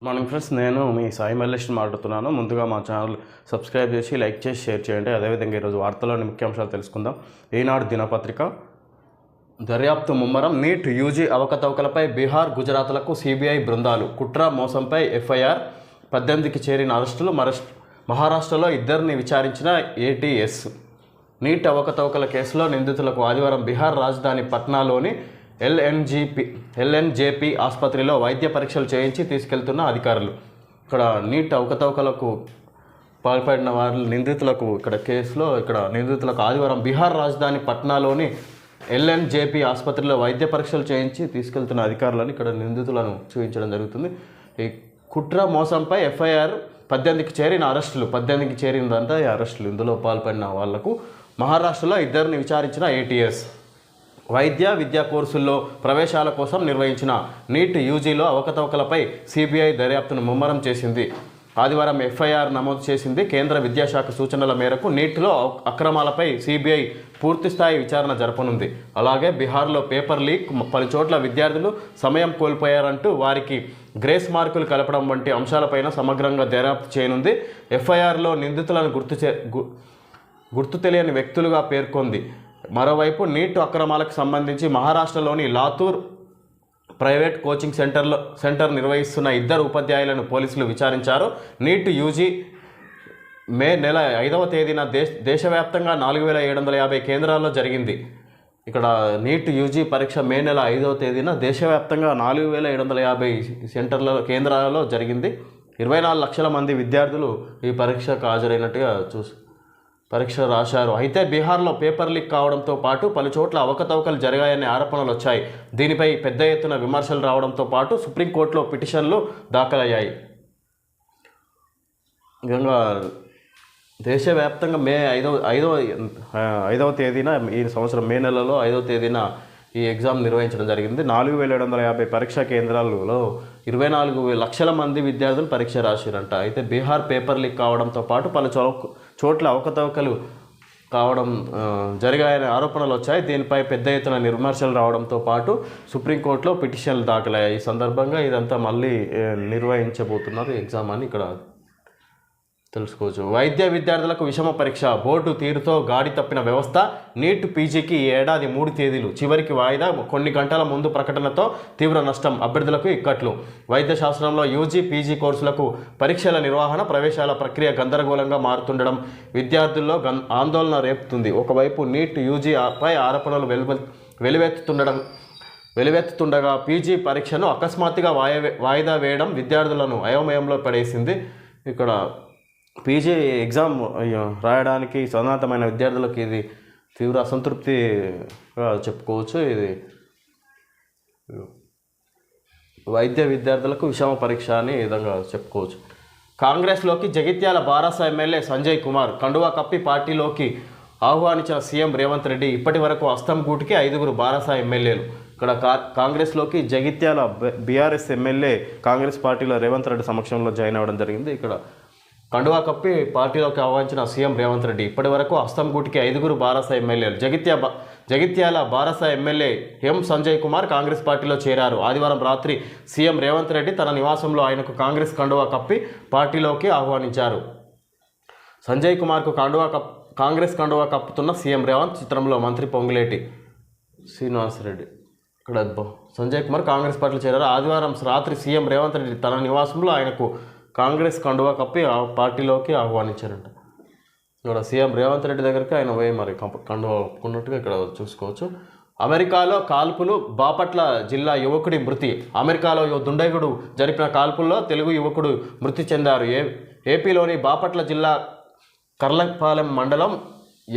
Morning friends, నేను మీ సాయి మల్లేష్ మాట్లాడుతున్నాను. ముందుగా మా ఛానల్ సబ్స్క్రైబ్ చేసి లైక్ చేసి షేర్ చేయండి. అదేవిధంగా ఈరోజు వార్తల్లోని ముఖ్యాంశాలు తెలుసుకుందాం. ఈనాడు దినపత్రిక దర్యాప్తు ముమ్మరం. నీట్ యూజీ అవకతవకలపై బీహార్, గుజరాత్లకు సిబిఐ బృందాలు. కుట్ర మోసంపై ఎఫ్ఐఆర్, 18కి చేరిన అరెస్టులు. మహారాష్ట్రలో ఇద్దరిని విచారించిన ఏటీఎస్. నీట్ అవకతవకల కేసులో నిందితులకు ఆదివారం బీహార్ రాజధాని పట్నాలోని ఎల్ఎన్జేపీ ఆసుపత్రిలో వైద్య పరీక్షలు చేయించి తీసుకెళ్తున్న అధికారులు. ఇక్కడ నీట్ అవకతవకలకు పాల్పడిన నిందితులకు నిందితులకు ఆదివారం బీహార్ రాజధాని పట్నాలోని ఎల్ఎన్జేపీ ఆసుపత్రిలో వైద్య పరీక్షలు చేయించి తీసుకెళ్తున్న అధికారులను ఇక్కడ నిందితులను చూపించడం జరుగుతుంది. ఈ కుట్ర మోసంపై ఎఫ్ఐఆర్, 18కి చేరిన అరెస్టులు. 18కి చేరిందంతా ఈ అరెస్టులు. ఇందులో పాల్పడిన వాళ్లకు మహారాష్ట్రలో ఇద్దరిని విచారించిన ఏటీఎస్. వైద్య విద్యా కోర్సుల్లో ప్రవేశాల కోసం నిర్వహించిన నీట్ యూజీలో అవకతవకలపై సిబిఐ దర్యాప్తును ముమ్మరం చేసింది. ఆదివారం ఎఫ్ఐఆర్ నమోదు చేసింది. కేంద్ర విద్యాశాఖ సూచనల మేరకు నీట్లో అక్రమాలపై సిబిఐ పూర్తిస్థాయి విచారణ జరపనుంది. అలాగే బీహార్లో పేపర్ లీక్, పలుచోట్ల విద్యార్థులు సమయం కోల్పోయారంటూ వారికి గ్రేస్ మార్కులు కలపడం వంటి అంశాలపైన సమగ్రంగా దర్యాప్తు చేయనుంది. ఎఫ్ఐఆర్లో నిందితులను గుర్తు తెలియని వ్యక్తులుగా పేర్కొంది. మరోవైపు నీట్ అక్రమాలకు సంబంధించి మహారాష్ట్రలోని లాతూర్ ప్రైవేట్ కోచింగ్ సెంటర్ నిర్వహిస్తున్న ఇద్దరు ఉపాధ్యాయులను పోలీసులు విచారించారు. నీట్ యూజీ మే నెల 5వ తేదీన దేశవ్యాప్తంగా 4750 కేంద్రాల్లో జరిగింది. ఇక్కడ నీట్ యూజీ పరీక్ష మే నెల 5వ తేదీన దేశవ్యాప్తంగా 4750 కేంద్రాలలో జరిగింది. 24 లక్షల మంది విద్యార్థులు ఈ పరీక్షకు హాజరైనట్టుగా పరీక్ష రాశారు. అయితే బీహార్లో పేపర్ లీక్ కావడంతో పాటు పలుచోట్ల అవకతవకలు జరిగాయనే ఆరోపణలు వచ్చాయి. దీనిపై పెద్ద ఎత్తున విమర్శలు రావడంతో పాటు సుప్రీంకోర్టులో పిటిషన్లు దాఖలయ్యాయి. విధంగా దేశవ్యాప్తంగా మే 5వ తేదీన ఈ సంవత్సరం మే నెలలో 5వ తేదీన ఈ ఎగ్జామ్ నిర్వహించడం జరిగింది. 4750 పరీక్షా కేంద్రాలలో 24 లక్షల మంది విద్యార్థులు పరీక్ష రాశారంట. అయితే బీహార్ పేపర్ లీక్ కావడంతో పాటు పలు చోట్ల అవకతవకలు జరిగాయనే ఆరోపణలు వచ్చాయి. దీనిపై పెద్ద ఎత్తున విమర్శలు రావడంతో పాటు సుప్రీంకోర్టులో పిటిషన్లు దాఖలయ్యాయి. ఈ సందర్భంగా ఇదంతా మళ్ళీ నిర్వహించబోతున్నారు ఎగ్జామ్ అని ఇక్కడ తెలుసుకోవచ్చు. వైద్య విద్యార్థులకు విషమ పరీక్ష. బోర్డు తీరుతో గాడి తప్పిన వ్యవస్థ. నీట్ పీజీకి ఈ ఏడాది 3 తేదీలు. చివరికి వాయిదా. కొన్ని గంటల ముందు ప్రకటనతో తీవ్ర నష్టం. అభ్యర్థులకు ఇక్కట్లు. వైద్య శాస్త్రంలో యూజీ, పీజీ కోర్సులకు పరీక్షల నిర్వహణ, ప్రవేశాల ప్రక్రియ గందరగోళంగా మారుతుండడం విద్యార్థుల్లో ఆందోళన రేపుతుంది. ఒకవైపు నీట్ యూజీపై ఆరోపణలు వెలువెత్తుతుండగా పీజీ పరీక్షను అకస్మాత్తుగా వాయిదా వేయడం విద్యార్థులను అయోమయంలో పడేసింది. ఇక్కడ పీజీ ఎగ్జామ్ రాయడానికి సన్నద్ధమైన విద్యార్థులకు ఇది తీవ్ర అసంతృప్తిగా చెప్పుకోవచ్చు. ఇది వైద్య విద్యార్థులకు విషమ పరీక్ష అని ఈ విధంగా చెప్పుకోవచ్చు. కాంగ్రెస్లోకి జగిత్యాల బారాస ఎమ్మెల్యే సంజయ్ కుమార్ కండువా కప్పి పార్టీలోకి ఆహ్వానించిన సీఎం రేవంత్ రెడ్డి. ఇప్పటి వరకు అస్తంగూటికి 5 బారాస ఎమ్మెల్యేలు. ఇక్కడ కాంగ్రెస్లోకి జగిత్యాల బీఆర్ఎస్ ఎమ్మెల్యే కాంగ్రెస్ పార్టీలో రేవంత్ రెడ్డి సమక్షంలో జాయిన్ అవ్వడం జరిగింది. ఇక్కడ కండువా కప్పి పార్టీలోకి ఆహ్వానించిన సీఎం రేవంత్ రెడ్డి. ఇప్పటి వరకు అస్తంగూటికి 5 బారాస ఎమ్మెల్యేలు. జగిత్యాల బారాస ఎమ్మెల్యే ఎం సంజయ్ కుమార్ కాంగ్రెస్ పార్టీలో చేరారు. ఆదివారం రాత్రి సీఎం రేవంత్ రెడ్డి తన నివాసంలో ఆయనకు కాంగ్రెస్ కండువా కప్పి పార్టీలోకి ఆహ్వానించారు. సంజయ్ కుమార్కు కాంగ్రెస్ కండువా కప్పుతున్న సీఎం రేవంత్. చిత్రంలో మంత్రి పొంగులేటి శ్రీనివాసరెడ్డి. ఇక్కడ సంజయ్ కుమార్ కాంగ్రెస్ పార్టీలో చేరారు. ఆదివారం రాత్రి సీఎం రేవంత్ రెడ్డి తన నివాసంలో ఆయనకు కాంగ్రెస్ కండువా కప్పి ఆ పార్టీలోకి ఆహ్వానించారంట. ఇక్కడ సీఎం రేవంత్ రెడ్డి దగ్గరికి ఆయన పోయి మరి కండువా ఒప్పుకున్నట్టుగా ఇక్కడ చూసుకోవచ్చు. అమెరికాలో కాల్పులు. బాపట్ల జిల్లా యువకుడి మృతి. అమెరికాలో దుండగుడు జరిపిన కాల్పుల్లో తెలుగు యువకుడు మృతి చెందారు. ఏపీలోని బాపట్ల జిల్లా కర్లపాలెం మండలం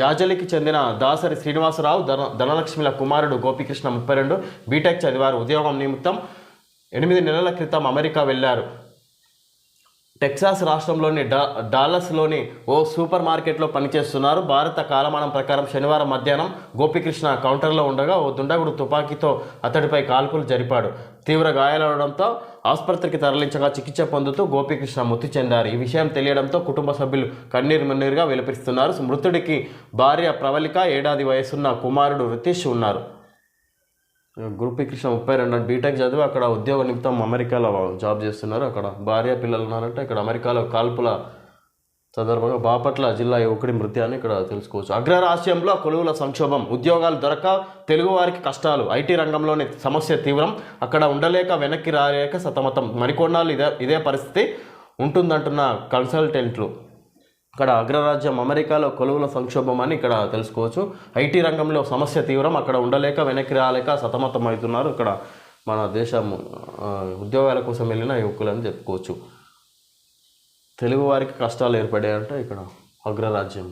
యాజలికి చెందిన దాసరి శ్రీనివాసరావు, ధనలక్ష్మిల కుమారుడు గోపికృష్ణ 32 బీటెక్ చదివారు. ఉద్యోగం నిమిత్తం 8 నెలల క్రితం అమెరికా వెళ్లారు. టెక్సాస్ రాష్ట్రంలోని డాలస్లోని ఓ సూపర్ మార్కెట్లో పనిచేస్తున్నారు. భారత కాలమానం ప్రకారం శనివారం మధ్యాహ్నం గోపికృష్ణ కౌంటర్లో ఉండగా ఓ దుండగుడు తుపాకీతో అతడిపై కాల్పులు జరిపాడు. తీవ్ర గాయాలవడంతో ఆసుపత్రికి తరలించగా చికిత్స పొందుతూ గోపికృష్ణ మృతి చెందారు. ఈ విషయం తెలియడంతో కుటుంబ సభ్యులు కన్నీరుమున్నీరుగా విలపిస్తున్నారు. మృతుడికి భార్య ప్రవళిక, 7 ఏళ్ల వయసున్న కుమారుడు రితీష్ ఉన్నారు. గ్రూప్ కృష్ణ 32 బీటెక్ చదివి అక్కడ ఉద్యోగ నిమిత్తం అమెరికాలో జాబ్ చేస్తున్నారు. అక్కడ భార్య పిల్లలు ఉన్నారంటే ఇక్కడ అమెరికాలో కాల్పుల సందర్భంగా బాపట్ల జిల్లా యువకుడి మృత్యాన్ని ఇక్కడ తెలుసుకోవచ్చు. అగ్రరాజ్యంలో కొలువుల సంక్షోభం, ఉద్యోగాలు దొరక తెలుగువారికి కష్టాలు, ఐటీ రంగంలోని సమస్య తీవ్రం, అక్కడ ఉండలేక వెనక్కి రాలేక సతమతం, మరికొన్నాళ్ళు ఇదే పరిస్థితి ఉంటుందంటున్న కన్సల్టెంట్లు. ఇక్కడ అగ్రరాజ్యం అమెరికాలో కొలువుల సంక్షోభం అని ఇక్కడ తెలుసుకోవచ్చు. ఐటీ రంగంలో సమస్య తీవ్రం, అక్కడ ఉండలేక వెనక్కి రాలేక సతమతం అవుతున్నారు ఇక్కడ మన దేశం ఉద్యోగాల కోసం వెళ్ళిన యువకులని చెప్పుకోవచ్చు. తెలుగువారికి కష్టాలు ఏర్పడాయంటే ఇక్కడ అగ్రరాజ్యం.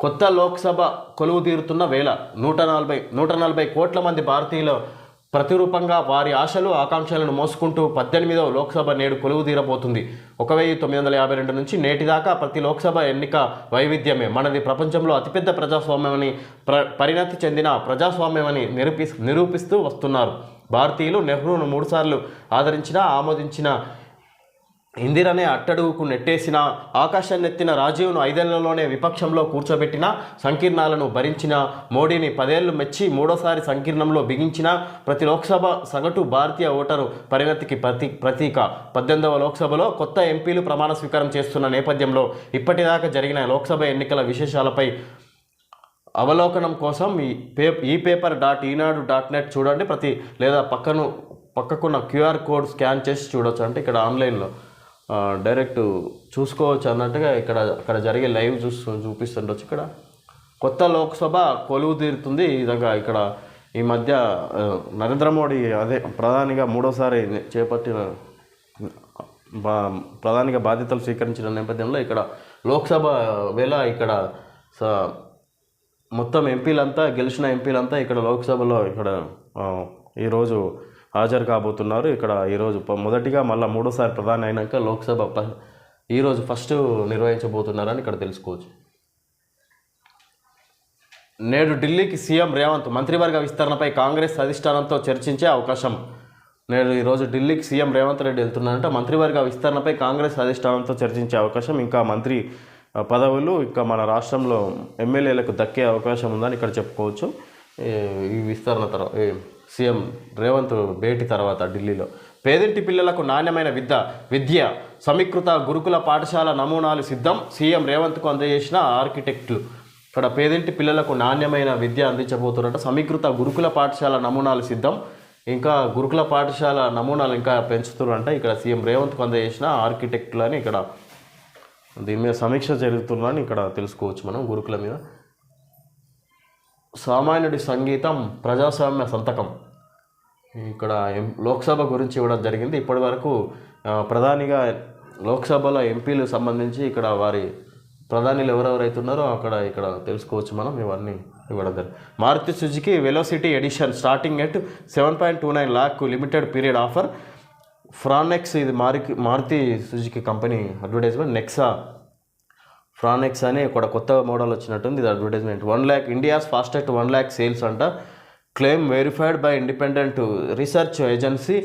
కొత్త లోక్సభ కొలువు తీరుతున్న వేళ 140 కోట్ల మంది భారతీయుల ప్రతిరూపంగా వారి ఆశలు ఆకాంక్షలను మోసుకుంటూ 18వ లోక్సభ నేడు కొలువు తీరబోతుంది. 1952 నుంచి నేటిదాకా ప్రతి లోక్సభ ఎన్నిక వైవిధ్యమే. మనది ప్రపంచంలో అతిపెద్ద ప్రజాస్వామ్యమని పరిణతి చెందిన ప్రజాస్వామ్యమని నిరూపిస్తూ వస్తున్నారు భారతీయులు. నెహ్రూను 3 సార్లు ఆదరించిన ఆమోదించిన, ఇందిరనే అట్టడుగుకు నెట్టేసిన, ఆకాశాన్నెత్తిన రాజీవ్ను 5 ఏళ్లలోనే విపక్షంలో కూర్చోబెట్టిన, సంకీర్ణాలను భరించిన మోడీని 10 ఏళ్లు మెచ్చి 3వసారి సంకీర్ణంలో బిగించిన, ప్రతి లోక్సభ సగటు భారతీయ ఓటరు పరిణతికి ప్రతీక. 18వ లోక్సభలో కొత్త ఎంపీలు ప్రమాణ స్వీకారం చేస్తున్న నేపథ్యంలో ఇప్పటిదాకా జరిగిన లోక్సభ ఎన్నికల విశేషాలపై అవలోకనం కోసం epaper.eenadu.net చూడండి. లేదా పక్కకున్న క్యూఆర్ కోడ్ స్కాన్ చేసి చూడవచ్చు. అంటే ఇక్కడ ఆన్లైన్లో డైరెక్ట్ చూసుకోవచ్చు అన్నట్టుగా అక్కడ జరిగే లైవ్ చూపిస్తుండొచ్చు. ఇక్కడ కొత్త లోక్సభ కొలువు తీరుతుంది. ఈ విధంగా ఇక్కడ ఈ మధ్య నరేంద్ర మోడీ ప్రధానిగా 3వసారి చేపట్టిన ప్రధానిగా బాధ్యతలు స్వీకరించిన నేపథ్యంలో ఇక్కడ లోక్సభ వేళ ఇక్కడ మొత్తం ఎంపీలంతా గెలిచిన ఎంపీలంతా ఇక్కడ లోక్సభలో ఇక్కడ ఈరోజు హాజరు కాబోతున్నారు. ఇక్కడ ఈరోజు మొదటిగా మళ్ళీ 3వసారి ప్రధాని అయినాక లోక్సభ ఈరోజు ఫస్ట్ నిర్వహించబోతున్నారని ఇక్కడ తెలుసుకోవచ్చు. నేడు ఢిల్లీకి సీఎం రేవంత్ మంత్రివర్గ విస్తరణపై కాంగ్రెస్ అధిష్టానంతో చర్చించే అవకాశం. ఈరోజు ఢిల్లీకి సీఎం రేవంత్ రెడ్డి వెళ్తున్నారంటే మంత్రివర్గ విస్తరణపై కాంగ్రెస్ అధిష్టానంతో చర్చించే అవకాశం, ఇంకా మంత్రి పదవులు ఇంకా మన రాష్ట్రంలో ఎమ్మెల్యేలకు దక్కే అవకాశం ఉందని ఇక్కడ చెప్పుకోవచ్చు. ఈ విస్తరణ తర్వాత సీఎం రేవంత్ భేటీ తర్వాత ఢిల్లీలో పేదింటి పిల్లలకు నాణ్యమైన విద్య సమీకృత గురుకుల పాఠశాల నమూనాలు సిద్ధం, సీఎం రేవంత్కు అందజేసిన ఆర్కిటెక్టులు. ఇక్కడ పేదింటి పిల్లలకు నాణ్యమైన విద్య అందించబోతున్నట్టు సమీకృత గురుకుల పాఠశాల నమూనాలు సిద్ధం, ఇంకా గురుకుల పాఠశాల నమూనాలు ఇంకా పెంచుతున్నారంట. ఇక్కడ సీఎం రేవంత్కు అందజేసిన ఆర్కిటెక్టులు అని ఇక్కడ దీని మీద సమీక్ష జరుగుతుందని ఇక్కడ తెలుసుకోవచ్చు మనం. గురుకుల మీద సామాన్యుడి సంగీతం ప్రజాస్వామ్య సంతకం. ఇక్కడ లోక్సభ గురించి ఇవ్వడం జరిగింది. ఇప్పటి వరకు ప్రధానిగా లోక్సభలో ఎంపీలు సంబంధించి ఇక్కడ వారి ప్రధానిలు ఎవరెవరైతున్నారో ఇక్కడ తెలుసుకోవచ్చు మనం. ఇవన్నీ ఇవ్వడం జరిగింది. Maruti Suzuki velocity edition starting at 7.29 lakh limited period offer. Fronx, ఇది Maruti Suzuki company advertisement. Nexa Fronx అని ఇక్కడ కొత్త మోడల్ వచ్చినట్టుంది. ఇది advertisement. 1 lakh India's fastest 1 lakh sales అంట. Claim verified by independent research agency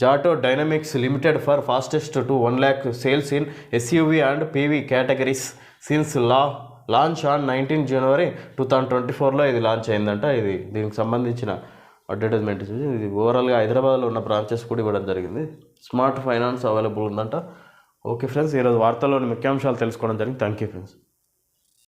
JATO Dynamics limited for fastest to 1 lakh sales in SUV and PV categories since launch on 19 January 2024లో ఇది launch అయిందంట. దీనికి సంబంధించిన advertisement చూసి ఇది ఓవరాల్గా హైదరాబాద్లో ఉన్న బ్రాంచెస్ కూడా ఇవ్వడం జరిగింది. స్మార్ట్ ఫైనాన్స్ అవైలబుల్ ఉందంట. ఓకే ఫ్రెండ్స్, ఈరోజు వార్తల్లోని ముఖ్యాంశాలు తెలుసుకోవడం జరిగింది. Thank you friends.